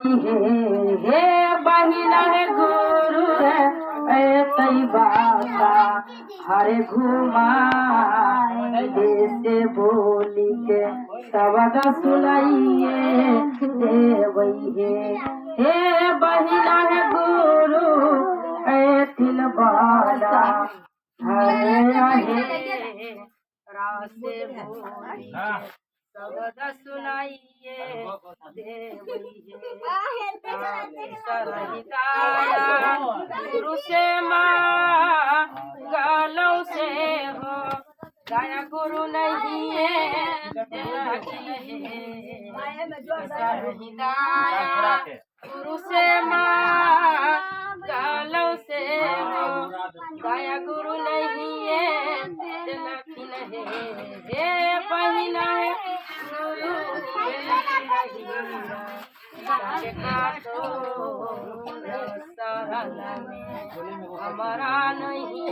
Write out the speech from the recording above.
हे बहिना है गुरु है तई बाता हरे घुमा देश बोली के सबद सुनाइए देवैये हे बहिना है गुरु है तिन बाला हरे रहे रासे बोली सबद सुनाइए देवैये सरहिताया गुरु से माँ गालों से हो गाया गुरु नहीं है सरहिताया गुरु से माँ गालों से हो गाया गुरु नहीं है हे बहिना है गुरु हमारा नहीं